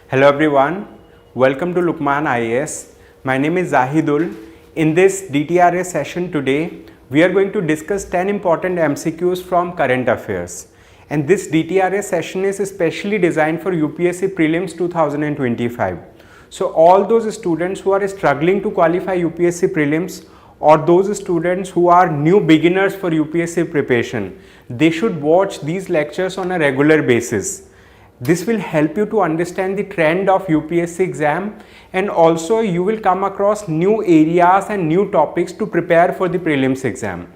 Hello everyone, welcome to Lukmaan IAS. My name is Jahidul. In this DTRS session today, we are going to discuss 10 important MCQs from current affairs. And this DTRS session is especially designed for UPSC Prelims 2025. So all those students who are struggling to qualify UPSC Prelims or those students who are new beginners for UPSC preparation, they should watch these lectures on a regular basis. This will help you to understand the trend of UPSC exam, and also you will come across new areas and new topics to prepare for the prelims exam.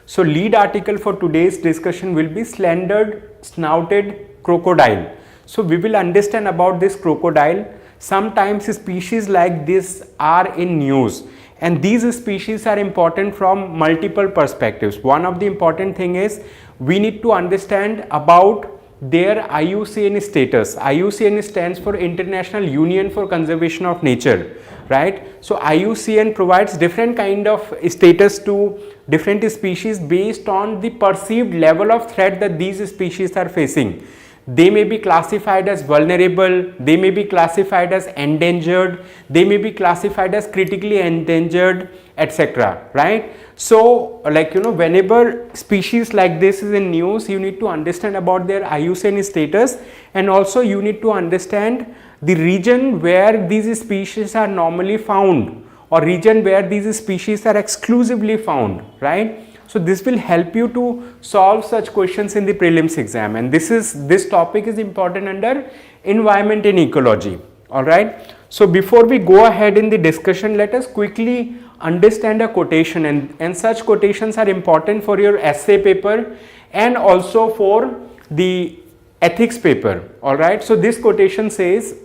So lead article for today's discussion will be Slender-Snouted crocodile. So we will understand about this crocodile. Sometimes species like this are in news, and these species are important from multiple perspectives. One of the important thing is we need to understand about their IUCN status. IUCN stands for International Union for Conservation of Nature, right? So IUCN provides different kind of status to different species based on the perceived level of threat that these species are facing. They may be classified as vulnerable, they may be classified as endangered, they may be classified as critically endangered, etc. right? So whenever species like this is in news, you need to understand about their IUCN status, and also you need to understand the region where these species are normally found or region where these species are exclusively found, right? So this will help you to solve such questions in the prelims exam, and this topic is important under environment and ecology. All right. So before we go ahead in the discussion, let us quickly understand a quotation, and such quotations are important for your essay paper and also for the ethics paper. All right. So this quotation says,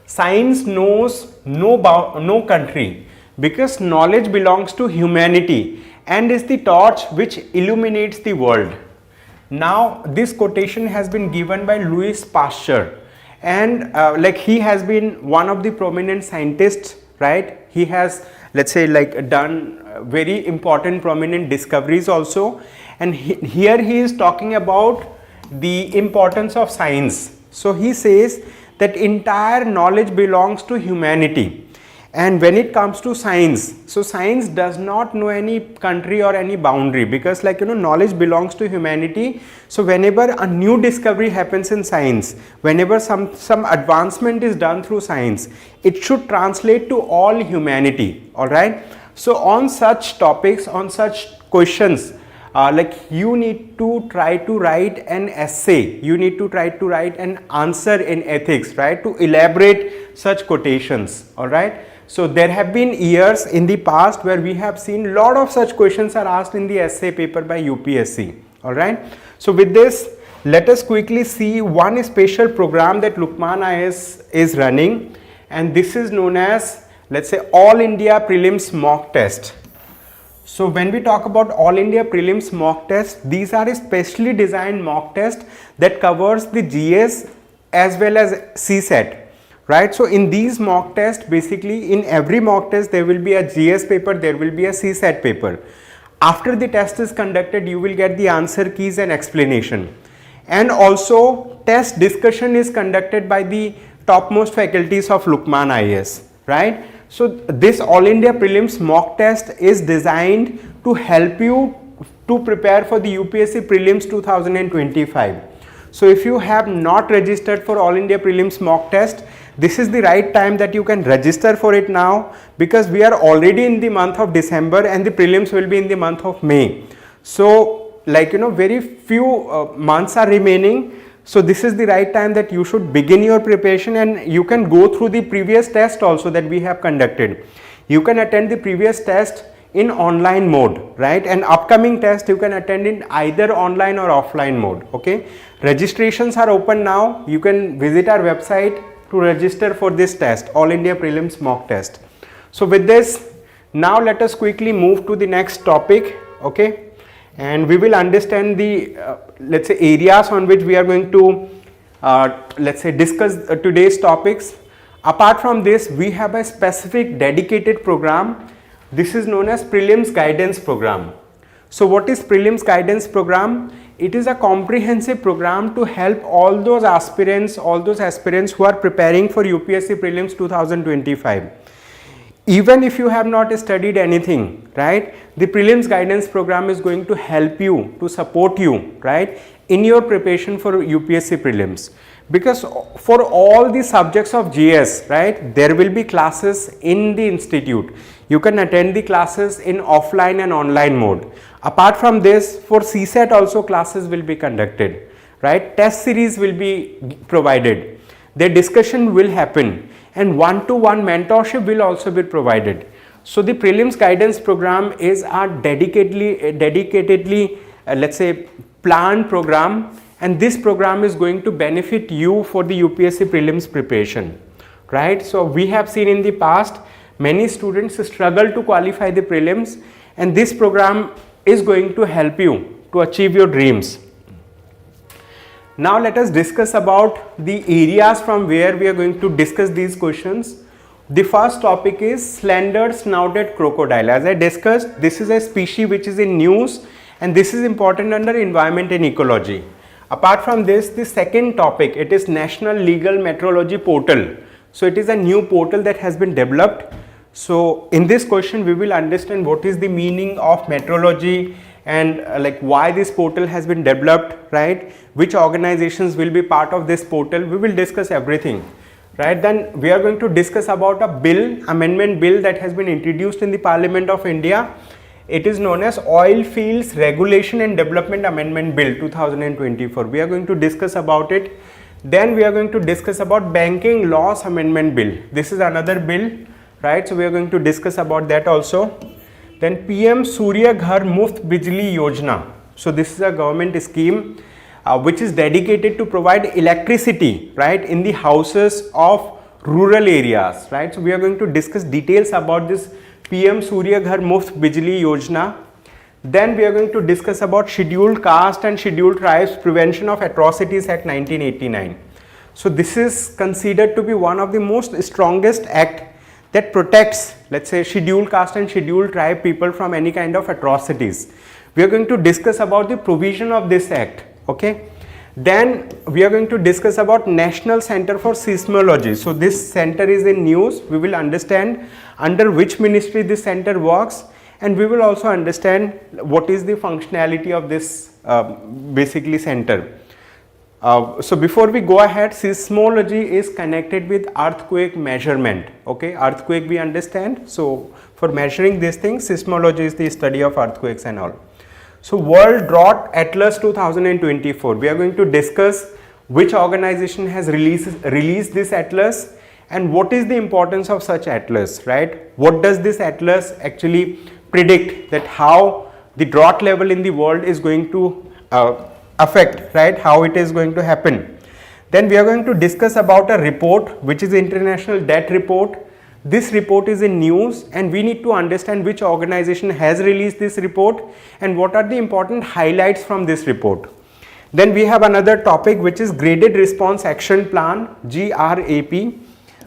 "Science knows no country because knowledge belongs to humanity and is the torch which illuminates the world." Now this quotation has been given by Louis Pasteur, and he has been one of the prominent scientists, right? He has, let's say, done very important prominent discoveries also, and here he is talking about the importance of science. So he says that entire knowledge belongs to humanity. And when it comes to science, so science does not know any country or any boundary, because knowledge belongs to humanity. So whenever a new discovery happens in science, whenever some advancement is done through science, it should translate to all humanity. All right. So on such topics, on such questions, you need to try to write an essay, you need to try to write an answer in ethics, right, to elaborate such quotations. All right. So there have been years in the past where we have seen lot of such questions are asked in the essay paper by UPSC. All right. So with this, let us quickly see one special program that Lukmaan IAS is running, and this is known as, let's say, All India Prelims Mock Test. So when we talk about All India Prelims Mock Test, these are specially designed mock tests that covers the GS as well as CSET. Right. So in these mock tests, basically in every mock test there will be a GS paper, there will be a CSET paper. After the test is conducted, you will get the answer keys and explanation, and also test discussion is conducted by the topmost faculties of Lukmaan IAS, right? So this All India Prelims mock test is designed to help you to prepare for the UPSC Prelims 2025. So if you have not registered for All India Prelims mock test, this is the right time that you can register for it now, because we are already in the month of December and the prelims will be in the month of May. So very few months are remaining. So this is the right time that you should begin your preparation, and you can go through the previous test also that we have conducted. You can attend the previous test in online mode, right? And upcoming test you can attend in either online or offline mode. Okay. Registrations are open now. You can visit our website to register for this test, All India Prelims mock test. So with this, now let us quickly move to the next topic. Okay. And we will understand the let's say areas on which we are going to let's say discuss today's topics. Apart from this, we have a specific dedicated program. This is known as Prelims Guidance Program. So what is Prelims Guidance Program? it is a comprehensive program to help all those aspirants who are preparing for UPSC Prelims 2025. Even if you have not studied anything, right, the prelims guidance program is going to help you, to support you, right, in your preparation for UPSC Prelims. Because for all the subjects of GS, right, there will be classes in the institute. You can attend the classes in offline and online mode. Apart from this, for CSAT also classes will be conducted, right, test series will be provided, their discussion will happen, and one-to-one mentorship will also be provided. So the prelims guidance program is a dedicatedly let's say planned program, and this program is going to benefit you for the UPSC prelims preparation, right. So we have seen in the past many students struggle to qualify the prelims, and this program is going to help you to achieve your dreams. Now let us discuss about the areas from where we are going to discuss these questions. The first topic is slender-snouted crocodile. As I discussed, this is a species which is in news, and this is important under environment and ecology. Apart from this, the second topic, it is National Legal Metrology Portal. So it is a new portal that has been developed. So in this question we will understand what is the meaning of metrology and like why this portal has been developed, right, which organizations will be part of this portal. We will discuss everything, right. Then we are going to discuss about a bill, amendment bill that has been introduced in the Parliament of India. It is known as Oil Fields Regulation and Development Amendment Bill 2024. We are going to discuss about it. Then we are going to discuss about Banking Laws Amendment Bill. This is another bill, right. So we are going to discuss about that also. Then PM Surya Ghar Muft Bijli Yojana. So this is a government scheme which is dedicated to provide electricity, right, in the houses of rural areas, right. So we are going to discuss details about this PM Surya Ghar Muft Bijli Yojana. Then we are going to discuss about Scheduled Caste and Scheduled Tribes Prevention of Atrocities Act 1989. So this is considered to be one of the most strongest act that protects, let's say, scheduled caste and scheduled tribe people from any kind of atrocities. We are going to discuss about the provision of this act, okay. Then we are going to discuss about National Center for Seismology. So this center is in news. We will understand under which ministry this center works, and we will also understand what is the functionality of this basically center. So before we go ahead, seismology is connected with earthquake measurement, okay. Earthquake we understand. So for measuring these things, seismology is the study of earthquakes and all. So World Drought Atlas 2024, we are going to discuss which organization has released this atlas and what is the importance of such atlas, right. What does this atlas actually predict, that how the drought level in the world is going to affect, right, how it is going to happen. Then we are going to discuss about a report which is International Debt Report. This report is in news, and we need to understand which organization has released this report and what are the important highlights from this report. Then we have another topic which is Graded Response Action Plan, GRAP.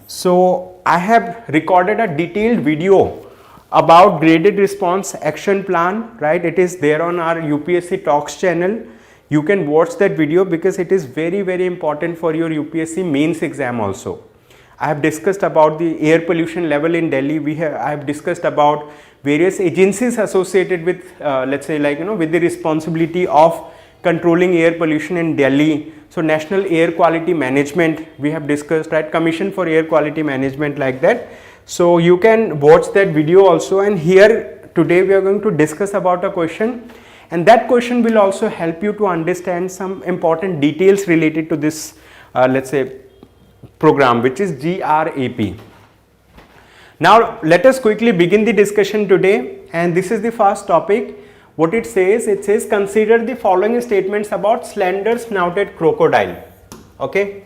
So I have recorded a detailed video about Graded Response Action Plan, right. It is there on our UPSC Talks channel. You can watch that video because it is very, very important for your UPSC mains exam also. I have discussed about the air pollution level in Delhi. I have discussed about various agencies associated with let's say like with the responsibility of controlling air pollution in Delhi. So National Air Quality Management we have discussed, right, Commission for Air Quality Management, like that. So you can watch that video also, and here today we are going to discuss about a question, and that question will also help you to understand some important details related to this let's say program, which is GRAP. Now let us quickly begin the discussion today, and this is the first topic. What it says consider the following statements about slender-snouted crocodile, okay.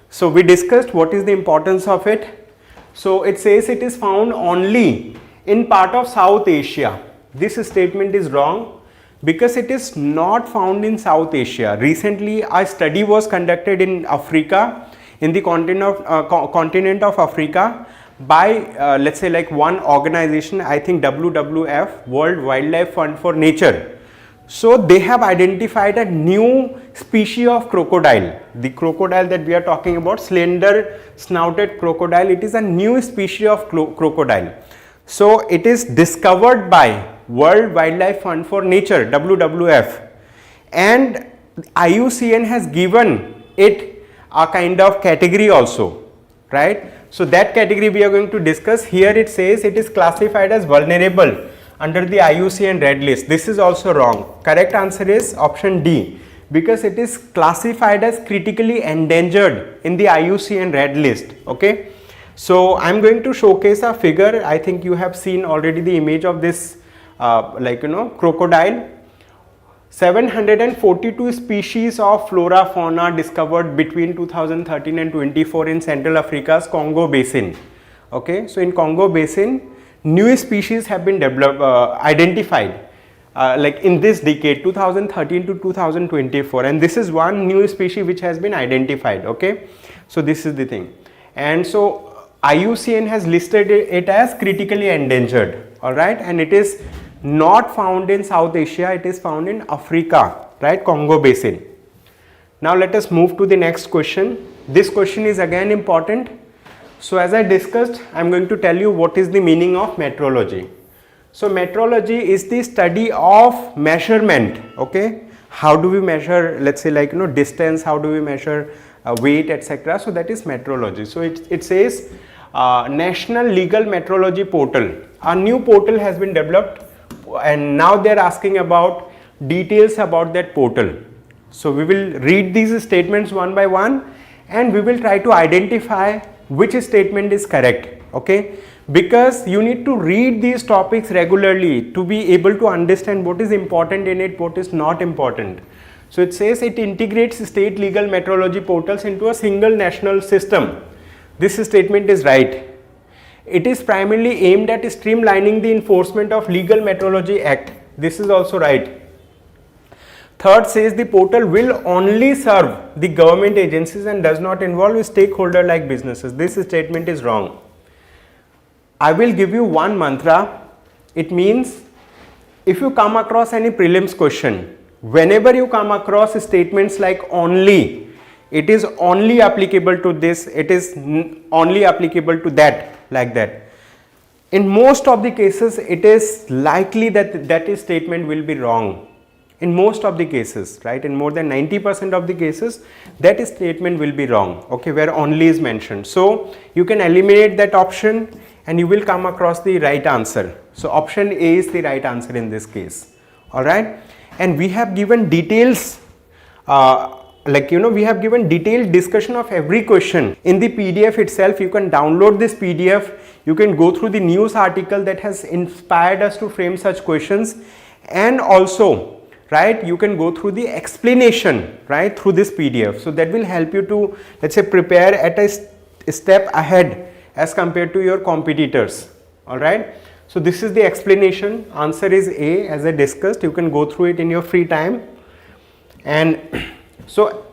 So we discussed what is the importance of it. So it says it is found only in part of South Asia. This statement is wrong because it is not found in South Asia. Recently a study was conducted in Africa, in the continent of Africa, by let's say like one organization, I think WWF, World Wildlife Fund for Nature. So they have identified a new species of crocodile. The crocodile that we are talking about, slender-snouted crocodile, it is a new species of crocodile. So it is discovered by World Wildlife Fund for Nature, WWF, and IUCN has given it a kind of category also, right? So that category we are going to discuss. Here it says it is classified as vulnerable under the IUCN red list. This is also wrong. Correct answer is option D, because it is classified as critically endangered in the IUCN red list. Okay, so I am going to showcase a figure. I think you have seen already the image of this crocodile. 742 species of flora fauna discovered between 2013 and 24 in Central Africa's Congo Basin. Okay, so in Congo Basin, new species have been identified like in this decade 2013 to 2024, and this is one new species which has been identified. Okay, so this is the thing, and so IUCN has listed it as critically endangered. All right, and it is not found in South Asia, it is found in Africa, right, Congo Basin. Now let us move to the next question. This question is again important. So as I discussed, I am going to tell you what is the meaning of metrology. So metrology is the study of measurement. Okay, how do we measure, let's say distance, how do we measure weight, etc. So that is metrology. So it says National Legal Metrology Portal. A new portal has been developed, and now they are asking about details about that portal. So we will read these statements one by one, and we will try to identify which statement is correct. Okay, because you need to read these topics regularly to be able to understand what is important in it, what is not important. So it says it integrates state legal metrology portals into a single national system. This statement is right. It is primarily aimed at streamlining the enforcement of Legal Metrology Act. This is also right. Third says the portal will only serve the government agencies and does not involve stakeholder like businesses. This statement is wrong. I will give you one mantra. It means if you come across any prelims question, whenever you come across statements like only, it is only applicable to this, it is only applicable to that, like that. In most of the cases, it is likely that that statement will be wrong. In most of the cases, right, in more than 90% of the cases, that statement will be wrong, okay, where only is mentioned. So you can eliminate that option and you will come across the right answer. So option A is the right answer in this case. All right, and we have given details, we have given detailed discussion of every question in the PDF itself. You can download this PDF, you can go through the news article that has inspired us to frame such questions, and also, right, you can go through the explanation, right, through this PDF. So that will help you to, let's say, prepare at a step ahead as compared to your competitors. All right, so this is the explanation. Answer is A, as I discussed. You can go through it in your free time. And so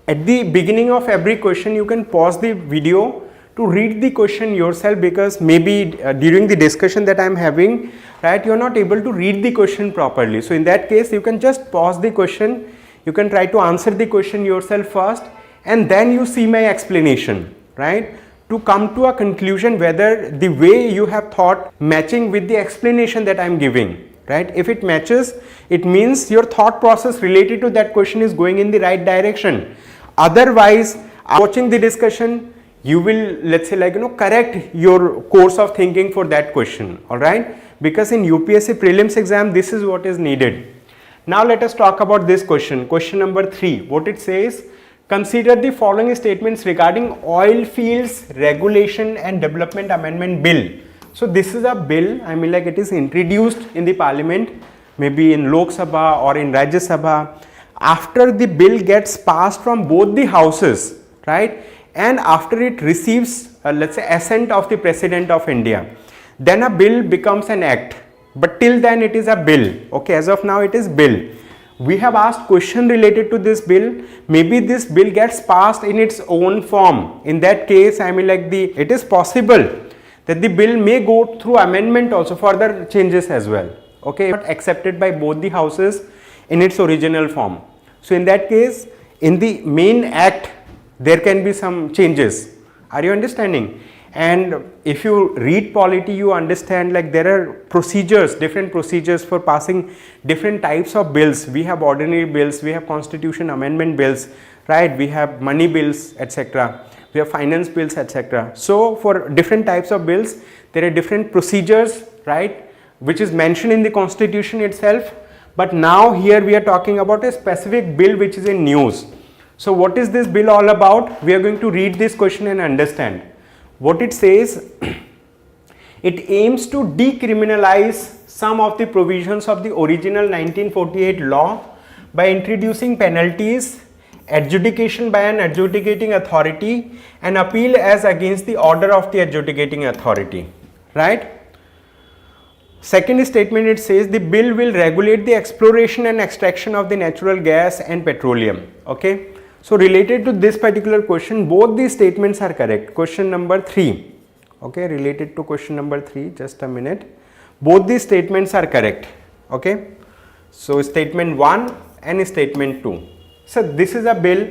at the beginning of every question, you can pause the video to read the question yourself, because maybe during the discussion that I am having, right, you are not able to read the question properly. So in that case, you can just pause the question, you can try to answer the question yourself first, and then you see my explanation, right, to come to a conclusion whether the way you have thought matching with the explanation that I am giving, right. If it matches, it means your thought process related to that question is going in the right direction. Otherwise, watching the discussion, you will, let's say, correct your course of thinking for that question. All right, because in UPSC Prelims exam, this is what is needed. Now let us talk about this question. Question number 3. What it says: consider the following statements regarding Oil Fields Regulation and Development Amendment Bill. So this is a bill, it is introduced in the parliament, maybe in Lok Sabha or in Rajya Sabha. After the bill gets passed from both the houses, right, and after it receives, let's say, assent of the President of India, then a bill becomes an act. But till then it is a bill. Okay, as of now it is bill. We have asked question related to this bill. Maybe this bill gets passed in its own form. In that case, it is possible that the bill may go through amendment also, further changes as well. Okay, not accepted by both the houses. in its original form. So in that case, in the main act, there can be some changes. Are you understanding? And if you read polity, you understand like there are procedures, different procedures for passing different types of bills. We have ordinary bills, we have constitution amendment bills, right? We have money bills, etc. We have finance bills, etc. So for different types of bills, there are different procedures, right, which is mentioned in the constitution itself. But now here we are talking about a specific bill which is in news. So what is this bill all about? We are going to read this question and understand. What it says, it aims to decriminalize some of the provisions of the original 1948 law by introducing penalties, adjudication by an adjudicating authority, and appeal as against the order of the adjudicating authority, right? Second statement, it says the bill will regulate the exploration and extraction of the natural gas and petroleum, okay? So related to this particular question, both these statements are correct. Question number 3, okay, related to question number 3, just a minute. Both these statements are correct, okay. So statement 1 and statement 2. So this is a bill,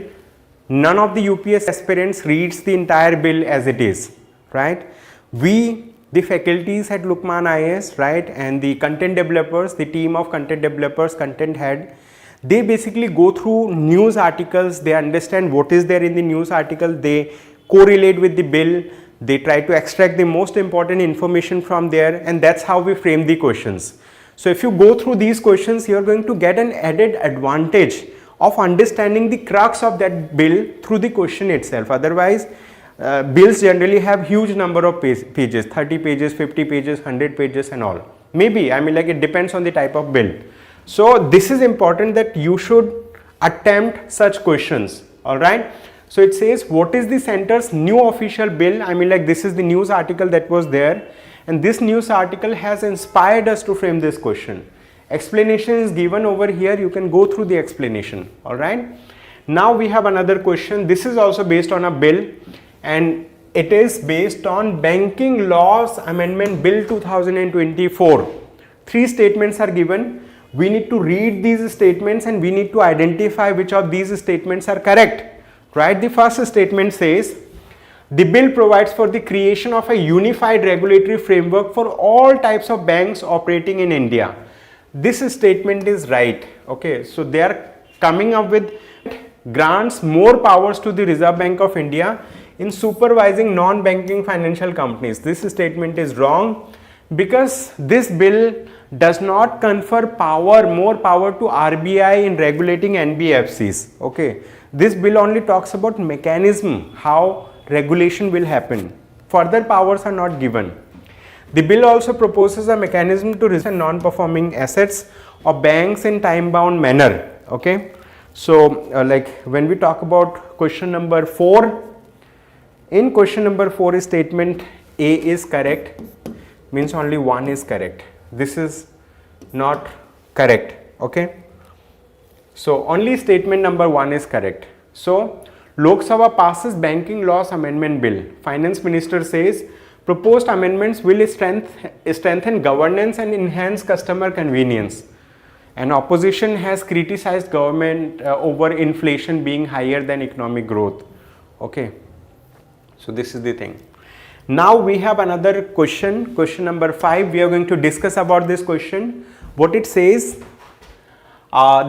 none of the UPS aspirants reads the entire bill as it is, right. We, the faculties at Lukmaan IAS, right, and the content developers, the team of content developers, content head, they basically go through news articles, they understand what is there in the news article, they correlate with the bill, they try to extract the most important information from there, and that's how we frame the questions. So if you go through these questions, you are going to get an added advantage of understanding the crux of that bill through the question itself. Otherwise, bills generally have huge number of pages, 30 pages, 50 pages, 100 pages and all. Maybe, I mean, like it depends on the type of bill. So this is important that you should attempt such questions, alright. So it says, what is the center's new official bill? I mean, like this is the news article that was there, and this news article has inspired us to frame this question. Explanation is given over here, you can go through the explanation, alright. Now we have another question. This is also based on a bill, and it is based on Banking Laws Amendment Bill 2024. 3 statements are given. We need to read these statements and we need to identify which of these statements are correct, right. The first statement says, the bill provides for the creation of a unified regulatory framework for all types of banks operating in India. This statement is right, okay. So they are coming up with grants more powers to the Reserve Bank of India in supervising non-banking financial companies. This statement is wrong because this bill does not confer more power to RBI in regulating NBFCs, okay. This bill only talks about mechanism, how regulation will happen. Further powers are not given. The bill also proposes a mechanism to return non-performing assets of banks in time-bound manner, okay. So like when we talk about question number 4, in question number 4 statement A is correct, means only 1 is correct. This is not correct, okay. So only statement number 1 is correct. So Lok Sabha passes Banking Laws Amendment Bill. Finance Minister says proposed amendments will strengthen governance and enhance customer convenience. And opposition has criticized government over inflation being higher than economic growth, okay. So this is the thing. Now we have another question, question number 5. We are going to discuss about this question. What it says,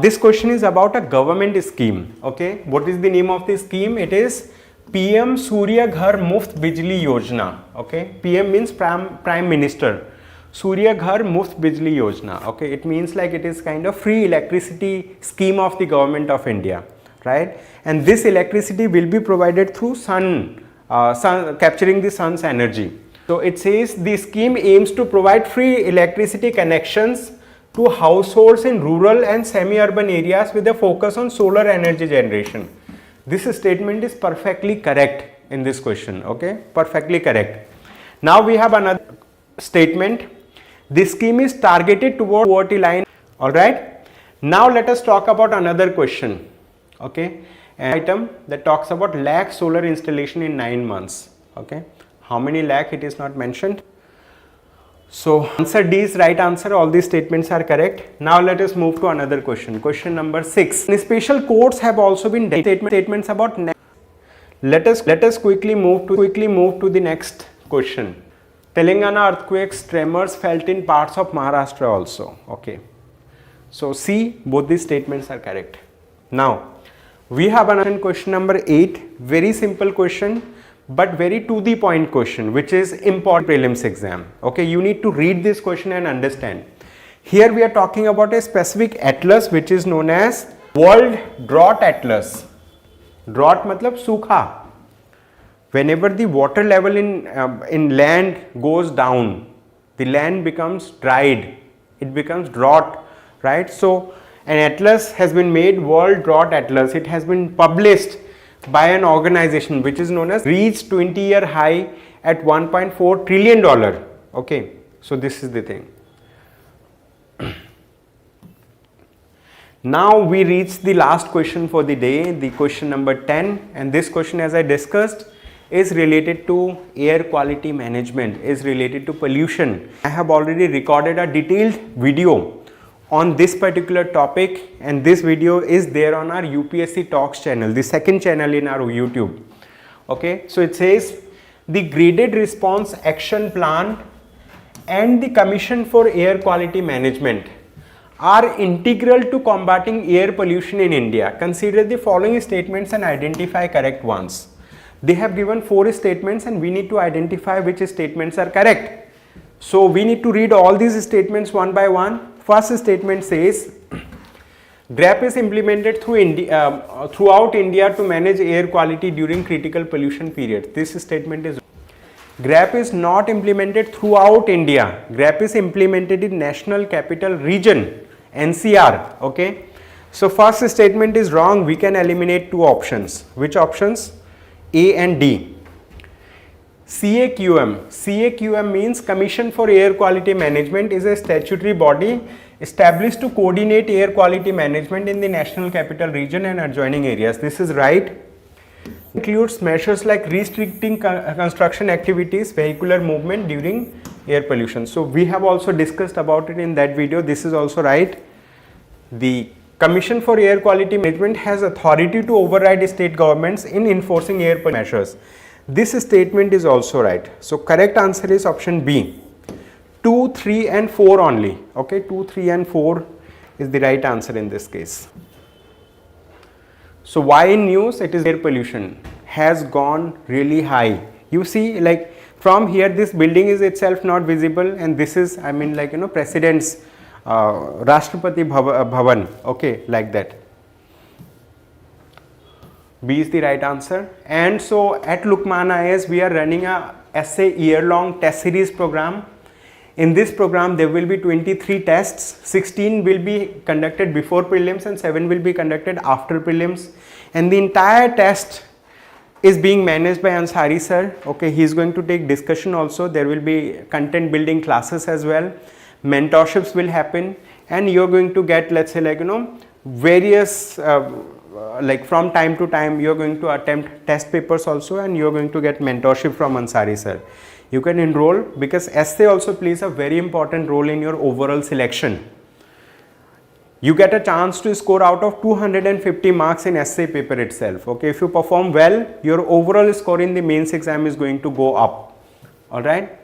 this question is about a government scheme, okay. What is the name of this scheme? It is PM Surya Ghar Muft Bijli Yojana, okay. PM means Prime Minister. Surya Ghar Muft Bijli Yojana, okay. It means like it is kind of free electricity scheme of the government of India, right. And this electricity will be provided through sun, capturing the sun's energy. So it says the scheme aims to provide free electricity connections to households in rural and semi-urban areas with a focus on solar energy generation. This statement is perfectly correct in this question, okay, perfectly correct. Now we have another statement. This scheme is targeted toward poverty line, alright. Now let us talk about another question, okay. An item that talks about lakh solar installation in 9 months, okay. How many lakh, it is not mentioned. So answer D is right answer. All these statements are correct. Now let us move to another question. Question number 6. Special courts have also been statements about. Let us quickly move to the next question. Telangana earthquakes, tremors felt in parts of Maharashtra also. Okay. So C, both these statements are correct. Now we have another question number 8. Very simple question, but very to the point question, which is important prelims exam. Okay, you need to read this question and understand. Here we are talking about a specific atlas which is known as World Drought Atlas. Drought matlab सूखा. Whenever the water level in land goes down, the land becomes dried. It becomes drought, right? So an atlas has been made, World Drought Atlas. It has been published by an organization which is known as reached 20-year high at $1.4 trillion. Okay, so this is the thing. Now we reach the last question for the day, the question number 10, and this question, as I discussed, is related to air quality management, is related to pollution. I have already recorded a detailed video on this particular topic, and this video is there on our UPSC Talks channel, the second channel in our YouTube. Okay, so it says the graded response action plan and the Commission for Air Quality Management are integral to combating air pollution in India. Consider the following statements and identify correct ones. They have given 4 statements and we need to identify which statements are correct. So we need to read all these statements one by one. First statement says, GRAP is implemented throughout India to manage air quality during critical pollution periods. This statement is GRAP is not implemented throughout India. GRAP is implemented in National Capital Region, NCR. Okay. So first statement is wrong. We can eliminate 2 options. Which options? A and D. CAQM means Commission for Air Quality Management is a statutory body established to coordinate air quality management in the National Capital Region and adjoining areas. This is right. Includes measures like restricting construction activities, vehicular movement during air pollution. So we have also discussed about it in that video. This is also right. The Commission for Air Quality Management has authority to override state governments in enforcing air pollution measures. This statement is also right. So correct answer is option B. 2, 3 and 4 only. Okay, 2, 3 and 4 is the right answer in this case. So why in news? It is air pollution has gone really high. You see, like from here this building is itself not visible, and this is, I mean, like, you know, President's Rashtrapati Bhavan. Okay, like that. B is the right answer. And so at Lukmaan IAS we are running a essay year-long test series program. In this program there will be 23 tests. 16 will be conducted before prelims and 7 will be conducted after prelims. And the entire test is being managed by Ansari sir. Okay, he is going to take discussion also. There will be content building classes as well. Mentorships will happen, and you are going to get, let's say, like, you know, various like from time to time you are going to attempt test papers also, and you are going to get mentorship from Ansari sir. You can enroll because essay also plays a very important role in your overall selection. You get a chance to score out of 250 marks in essay paper itself. Okay, if you perform well, your overall score in the mains exam is going to go up. All right.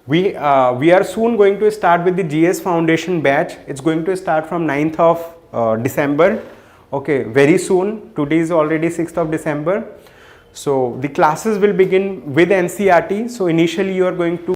We are soon going to start with the GS Foundation batch. It's going to start from 9th of December. Okay, very soon. Today is already 6th of December. So the classes will begin with NCERT. So initially you are going to